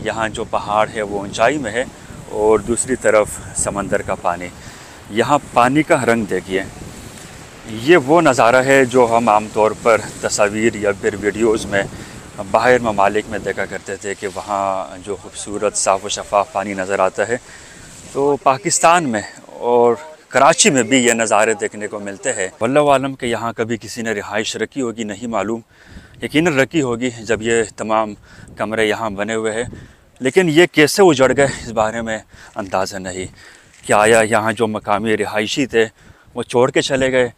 यहाँ जो पहाड़ है वो ऊंचाई में है और दूसरी तरफ समंदर का पानी। यहाँ पानी का रंग देखिए, ये वो नज़ारा है जो हम आमतौर पर तस्वीर या फिर वीडियोज़ में बाहर ममालिक में देखा करते थे कि वहाँ जो खूबसूरत साफ़ व शफ़ाफ़ पानी नज़र आता है। तो पाकिस्तान में और कराची में भी ये नज़ारे देखने को मिलते हैं। वल्लाहु आलम के यहाँ कभी किसी ने रिहाइश रखी होगी, नहीं मालूम, यकीनन रखी होगी जब ये तमाम कमरे यहाँ बने हुए हैं। लेकिन ये कैसे उजड़ गए इस बारे में अंदाज़ा नहीं। क्या आया यहाँ जो मकामी रिहायशी थे वो छोड़ के चले गए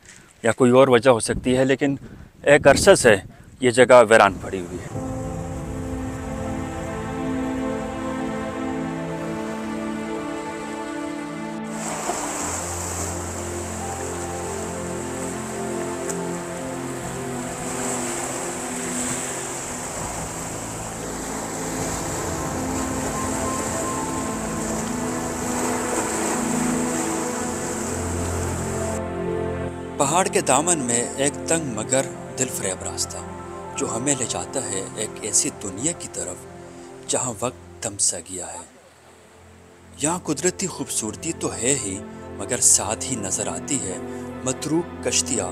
या कोई और वजह हो सकती है, लेकिन एक अरसे से ये जगह वीरान पड़ी हुई है। पहाड़ के दामन में एक तंग मगर दिलफरेब रास्ता जो हमें ले जाता है एक ऐसी दुनिया की तरफ जहां वक्त थम सा गया है। यहाँ कुदरती खूबसूरती तो है ही, मगर साथ ही नज़र आती है मतरूक कश्तियाँ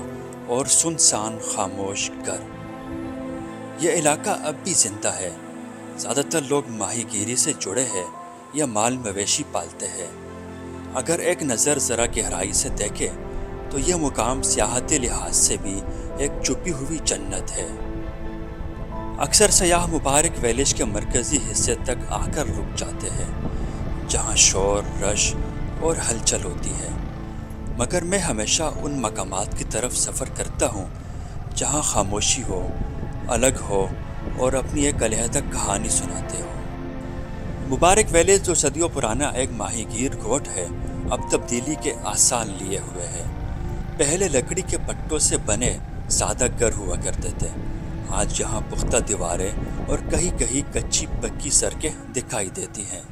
और सुनसान खामोश घर। यह इलाका अब भी जिंदा है। ज़्यादातर लोग माहीगीरी से जुड़े हैं या माल मवेशी पालते हैं। अगर एक नज़र ज़रा गहराई से देखे तो यह मुकाम सियाहती लिहाज से भी एक छुपी हुई जन्नत है। अक्सर सयाह मुबारक वैलिज के मरकज़ी हिस्से तक आकर रुक जाते हैं जहां शोर, रश और हलचल होती है, मगर मैं हमेशा उन मकामात की तरफ सफ़र करता हूं जहां खामोशी हो, अलग हो और अपनी एक अलहदा कहानी सुनाते हो। मुबारक वैलिज जो सदियों पुराना एक माहीगीर गोठ है, अब तब्दीली के आसार लिए हुए है। पहले लकड़ी के पट्टों से बने सादा घर हुआ करते थे। आज यहाँ पुख्ता दीवारें और कहीं कहीं कच्ची पक्की सड़कें दिखाई देती हैं।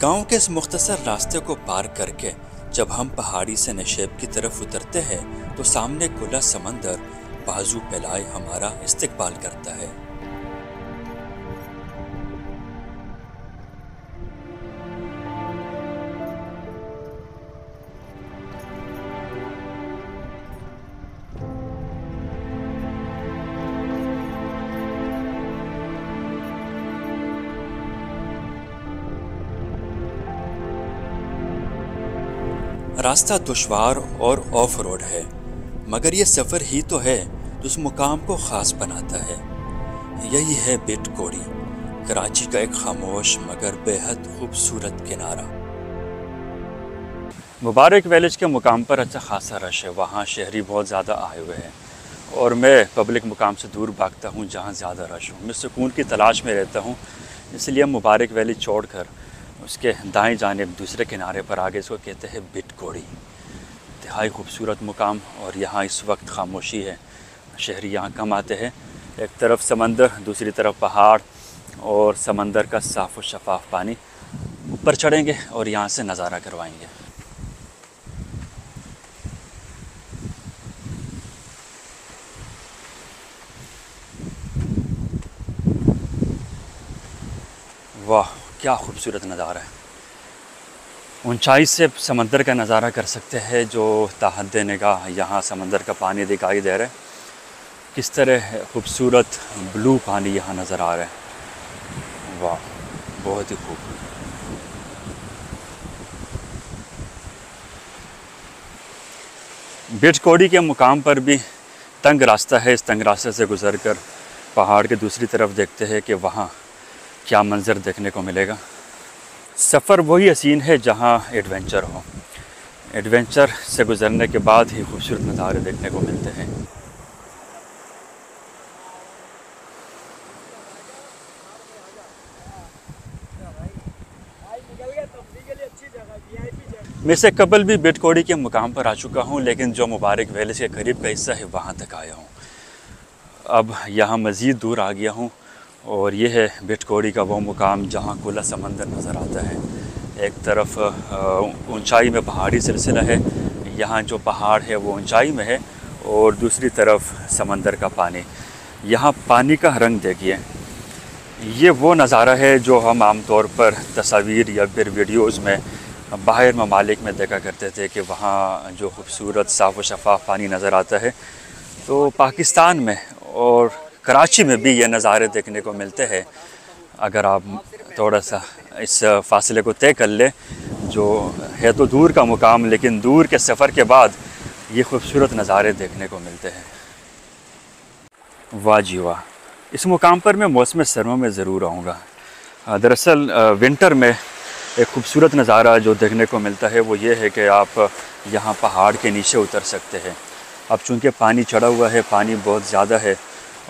गांव के इस मुख्तसर रास्ते को पार करके जब हम पहाड़ी से नशेब की तरफ उतरते हैं तो सामने खुला समंदर बाजू फैलाए हमारा इस्तकबाल करता है। रास्ता दुश्वार और ऑफ रोड है, मगर यह सफ़र ही तो है जो उस मुकाम को ख़ास बनाता है। यही है बिट कोड़ी, कराची का एक खामोश मगर बेहद खूबसूरत किनारा। मुबारक वैलिज के मुकाम पर अच्छा खासा रश है। वहाँ शहरी बहुत ज़्यादा आए हुए हैं और मैं पब्लिक मुकाम से दूर भागता हूँ जहाँ ज़्यादा रश हो। मैं सुकून की तलाश में रहता हूँ, इसलिए मुबारक वैलिज छोड़कर उसके दाएं जानिब दूसरे किनारे पर आगे इसको कहते हैं बिट कोड़ी। इंतहाई खूबसूरत मुकाम और यहाँ इस वक्त खामोशी है। शहरी यहाँ कम आते हैं। एक तरफ समंदर, दूसरी तरफ पहाड़ और समंदर का साफ़ व शफ़ाफ़ पानी। ऊपर चढ़ेंगे और यहाँ से नज़ारा करवाएंगे। वाह, क्या खूबसूरत नज़ारा है। ऊंचाई से समंदर का नज़ारा कर सकते हैं जो ताहद निगाह यहाँ समंदर का पानी दिखाई दे रहा है। किस तरह खूबसूरत ब्लू पानी यहाँ नज़र आ रहा है। वाह, बहुत ही खूब। बिट कोड़ी के मुकाम पर भी तंग रास्ता है। इस तंग रास्ते से गुज़रकर पहाड़ के दूसरी तरफ देखते हैं कि वहाँ क्या मंज़र देखने को मिलेगा। सफ़र वही हसीन है जहाँ एडवेंचर हो। एडवेंचर से गुज़रने के बाद ही खूबसूरत नज़ारे देखने को मिलते हैं। मैं से कबल भी बिट कोड़ी के मुकाम पर आ चुका हूँ, लेकिन जो मुबारक वैलिज के करीब का हिस्सा है वहाँ तक आया हूँ। अब यहाँ मज़ीद दूर आ गया हूँ और ये है बिट कोड़ी का वो मुकाम जहाँ खुला समंदर नज़र आता है। एक तरफ ऊंचाई में पहाड़ी सिलसिला है, यहाँ जो पहाड़ है वो ऊंचाई में है और दूसरी तरफ समंदर का पानी। यहाँ पानी का रंग देखिए, ये वो नज़ारा है जो हम आमतौर पर तस्वीर या फिर वीडियोज़ में बाहर ममालिक में देखा करते थे कि वहाँ जो खूबसूरत साफ़ व शफ़ाफ़ पानी नज़र आता है। तो पाकिस्तान में और कराची में भी ये नज़ारे देखने को मिलते हैं। अगर आप थोड़ा सा इस फासले को तय कर ले, जो है तो दूर का मुकाम, लेकिन दूर के सफ़र के बाद ये खूबसूरत नज़ारे देखने को मिलते हैं। वाह जी वाह, इस मुकाम पर मैं मौसम सरमा में ज़रूर आऊँगा। दरअसल विंटर में एक खूबसूरत नज़ारा जो देखने को मिलता है वो ये है कि आप यहाँ पहाड़ के नीचे उतर सकते हैं। अब चूँकि पानी चढ़ा हुआ है, पानी बहुत ज़्यादा है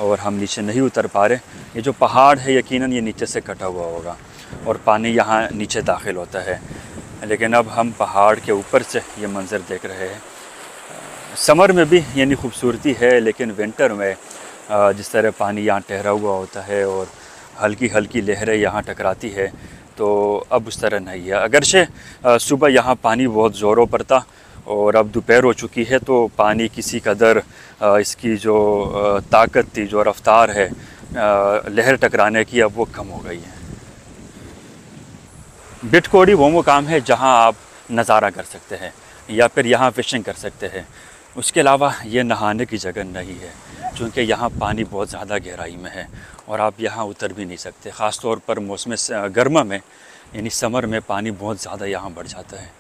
और हम नीचे नहीं उतर पा रहे। ये जो पहाड़ है यकीनन ये नीचे से कटा हुआ होगा और पानी यहाँ नीचे दाखिल होता है, लेकिन अब हम पहाड़ के ऊपर से ये मंज़र देख रहे हैं। समर में भी यानी खूबसूरती है, लेकिन विंटर में जिस तरह पानी यहाँ ठहरा हुआ होता है और हल्की हल्की लहरें यहाँ टकराती है, तो अब उस तरह नहीं है। अगरचे सुबह यहाँ पानी बहुत ज़ोरों पर था और अब दोपहर हो चुकी है, तो पानी किसी कदर इसकी जो ताकत थी, जो रफ्तार है लहर टकराने की, अब वो कम हो गई है। बिटकोडी वो मुकाम है जहाँ आप नज़ारा कर सकते हैं या फिर यहाँ फ़िशिंग कर सकते हैं। उसके अलावा ये नहाने की जगह नहीं है, क्योंकि यहाँ पानी बहुत ज़्यादा गहराई में है और आप यहाँ उतर भी नहीं सकते। ख़ास तौर पर मौसम गर्मा में यानी समर में पानी बहुत ज़्यादा यहाँ बढ़ जाता है।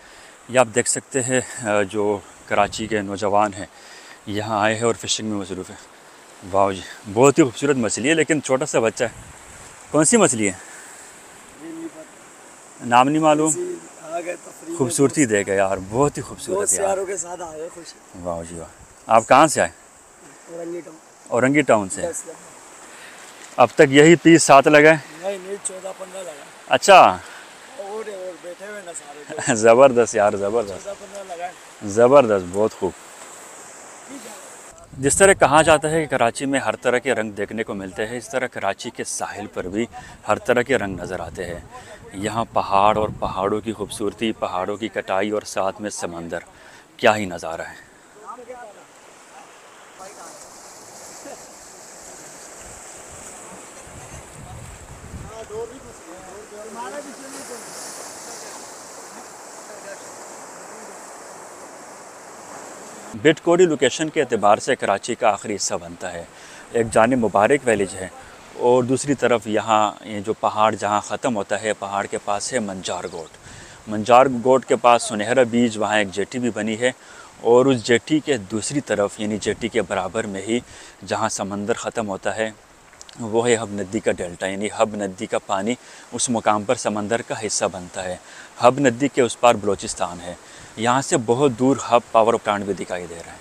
ये आप देख सकते हैं जो कराची के नौजवान हैं यहाँ आए हैं और फ़िशिंग में मसरूफ़ है। वाह जी, बहुत ही खूबसूरत मछली है, लेकिन छोटा सा बच्चा है। कौन सी मछली है? नाम नहीं मालूम। खूबसूरती देख यार, बहुत ही खूबसूरत है यार। के साथ आए खुश। वाह जी वाह। आप कहाँ से आए? औरंगी टाउन से। अब तक यही 30 7 लगाए? नहीं 14-15 लगा। अच्छा, और बैठे हुए ना सारे। ज़बरदस्त यार, ज़बरदस्त 14-15 लगाए। ज़बरदस्त, बहुत खूब। जिस तरह कहा जाता है कि कराची में हर तरह के रंग देखने को मिलते हैं, इस तरह कराची के साहिल पर भी हर तरह के रंग नज़र आते हैं। यहाँ पहाड़ और पहाड़ों की खूबसूरती, पहाड़ों की कटाई और साथ में समंदर, क्या ही नज़ारा है। बिटकोडी लोकेशन के अतबार से कराची का आखिरी हिस्सा बनता है। एक जानिब मुबारक विलेज है और दूसरी तरफ यहाँ ये जो पहाड़ जहाँ ख़त्म होता है, पहाड़ के पास है मंजार गोट। मंजार गोट के पास सुनहरा बीच, वहाँ एक जेटी भी बनी है और उस जेटी के दूसरी तरफ यानी जेटी के बराबर में ही जहाँ समंदर ख़त्म होता है वो है हब नदी का डेल्टा, यानी हब नदी का पानी उस मुकाम पर समंदर का हिस्सा बनता है। हब नदी के उस पार बलूचिस्तान है। यहाँ से बहुत दूर हब पावर प्लांट भी दिखाई दे रहा है।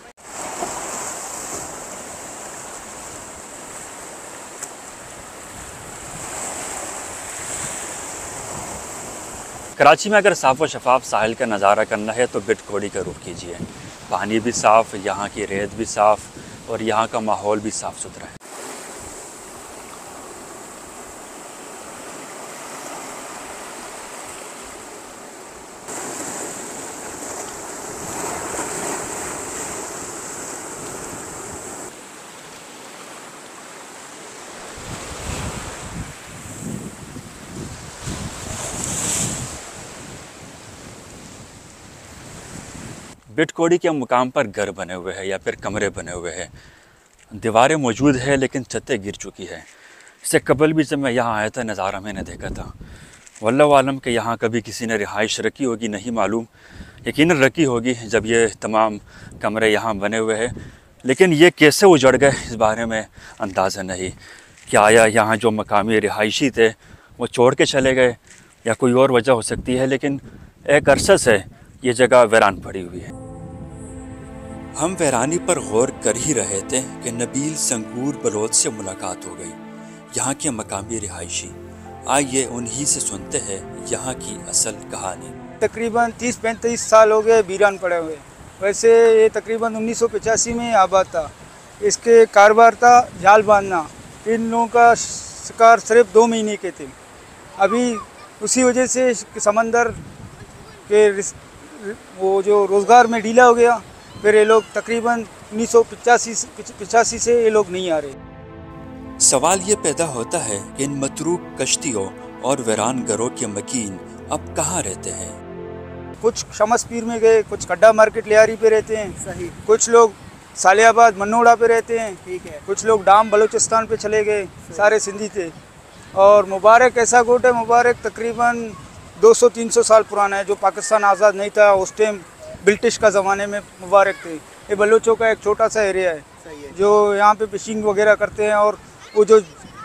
कराची में अगर साफ़ व शफाफ साहिल का नज़ारा करना है तो बिटकोडी का रुख कीजिए। पानी भी साफ़, यहाँ की रेत भी साफ़ और यहाँ का माहौल भी साफ़ सुथरा है। बिटकोडी के मुकाम पर घर बने हुए हैं या फिर कमरे बने हुए हैं। दीवारें मौजूद है लेकिन छतें गिर चुकी है। इससे कबल भी जब मैं यहाँ आया था नज़ारा मैंने देखा था। वल्लाह आलम के यहाँ कभी किसी ने रिहाइश रखी होगी नहीं मालूम, यकीनन रखी होगी जब ये तमाम कमरे यहाँ बने हुए हैं, लेकिन ये कैसे उजड़ गए इस बारे में अंदाज़ा नहीं। क्या आया यहाँ जो मकामी रिहायशी थे वो छोड़ के चले गए या कोई और वजह हो सकती है, लेकिन एक अरसे से ये जगह वीरान पड़ी हुई है। हम वीरानी पर गौर कर ही रहे थे कि नबील संगूर बलोच से मुलाकात हो गई, यहाँ के मकामी रिहायशी। आइए उन्हीं से सुनते हैं यहाँ की असल कहानी। तकरीबन 30-35 साल हो गए वीरान पड़े हुए। वैसे ये तकरीबन 1985 में आबाद था। इसके कारोबार था जाल बांधना। इन लोगों का शिकार सिर्फ 2 महीने के थे। अभी उसी वजह से समंदर के वो जो रोज़गार में ढीला हो गया, फिर ये लोग तकरीबन 1985 से ये लोग नहीं आ रहे। सवाल ये पैदा होता है कि इन मतरूक कश्तियों और वीरान घरों के मकीन अब कहाँ रहते हैं। कुछ शमस पीर में गए, कुछ खड्डा मार्केट लियारी पे रहते हैं, सही, कुछ लोग सालियाबाद मनोड़ा पे रहते हैं, ठीक है। कुछ लोग डाम बलूचिस्तान पे चले गए, सारे सिंधी थे। और मुबारक ऐसा कोट है, मुबारक तकरीबन 200-300 साल पुराना है, जो पाकिस्तान आज़ाद नहीं था उस टाइम ब्रिटिश का ज़माने में मुबारक थे। ये बलूचों का एक छोटा सा एरिया है, सही है। जो यहाँ पे फिशिंग वगैरह करते हैं। और वो जो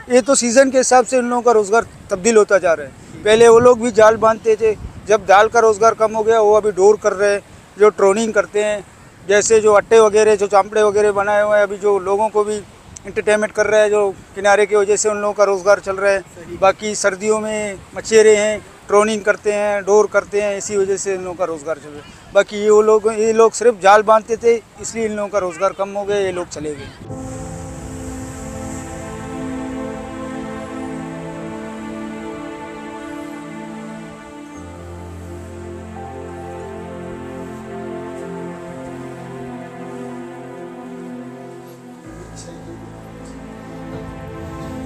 ये तो सीज़न के हिसाब से इन लोगों का रोज़गार तब्दील होता जा रहा है। पहले वो लोग भी जाल बांधते थे, जब जाल का रोज़गार कम हो गया वो अभी डोर कर रहे हैं, जो ट्रोनिंग करते हैं, जैसे जो अट्टे वगैरह, जो चांपड़े वगैरह बनाए हुए हैं, अभी जो लोगों को भी इंटरटेनमेंट कर रहा है, जो किनारे की वजह से उन लोगों का रोज़गार चल रहा है। बाकी सर्दियों में मछेरे हैं, ट्रोनिंग करते हैं, डोर करते हैं, इसी वजह से इन लोगों का रोज़गार चल रहा है। बाकी ये लोग सिर्फ जाल बांधते थे, इसलिए इन लोगों का रोज़गार कम हो गया, ये लोग चले गए।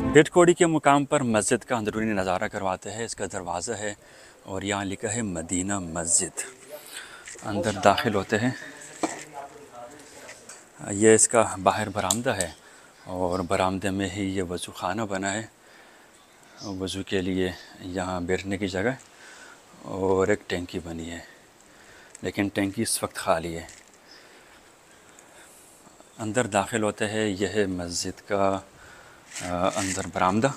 बिटकोड़ी के मुकाम पर मस्जिद का अंदरूनी नज़ारा करवाते हैं। इसका दरवाज़ा है और यहाँ लिखा है मदीना मस्जिद। अंदर दाखिल होते हैं, ये इसका बाहर बरामदा है और बरामदे में ही ये वज़ू खाना बना है, वज़ू के लिए यहाँ बैठने की जगह और एक टैंकी बनी है, लेकिन टैंकी इस वक्त खाली है। अंदर दाखिल होते हैं, यह है मस्जिद का अंदर बरामदा।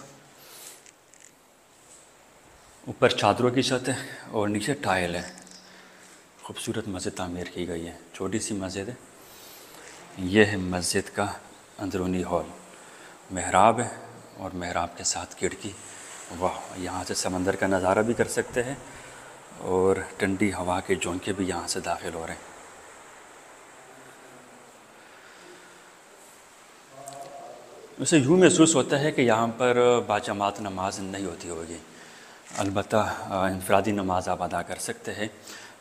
ऊपर चादरों की छत है और नीचे टाइल है। खूबसूरत मस्जिद तामीर की गई है, छोटी सी मस्जिद है। यह है मस्जिद का अंदरूनी हॉल, महराब है और महराब के साथ खिड़की। वाह, यहाँ से समंदर का नज़ारा भी कर सकते हैं और ठंडी हवा के झोंके भी यहाँ से दाखिल हो रहे हैं। उसे यूँ महसूस होता है कि यहाँ पर बाजमात नमाज नहीं होती होगी, अलबत्ता इनफरादी नमाज आप अदा कर सकते हैं।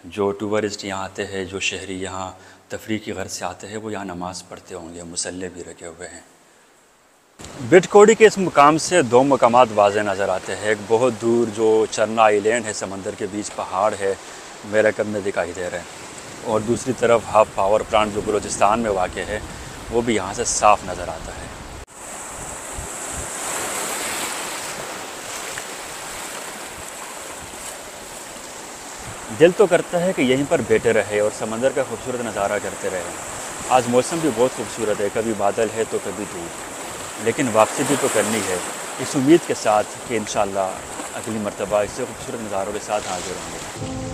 जो टूरिस्ट यहाँ आते हैं, जो शहरी यहाँ तफरीह की गर्ज से आते हैं, वो यहाँ नमाज़ पढ़ते होंगे, मुसल्ले भी रखे हुए हैं। बिटकोड़ी के इस मुकाम से दो मकामात वाज़े नज़र आते हैं। एक बहुत दूर जो चरना आइलैंड है, समंदर के बीच पहाड़ है, मेरे कद में दिखाई दे रहा है, और दूसरी तरफ हाफ पावर प्लांट जो बलूचिस्तान में वाक़ है, वो भी यहाँ से साफ़ नज़र आता है। दिल तो करता है कि यहीं पर बैठे रहे और समंदर का खूबसूरत नज़ारा करते रहे। आज मौसम भी बहुत खूबसूरत है, कभी बादल है तो कभी धूप, लेकिन वापसी भी तो करनी है, इस उम्मीद के साथ कि इंशाअल्लाह अगली मर्तबा इससे खूबसूरत नज़ारों के साथ हाजिर होंगे।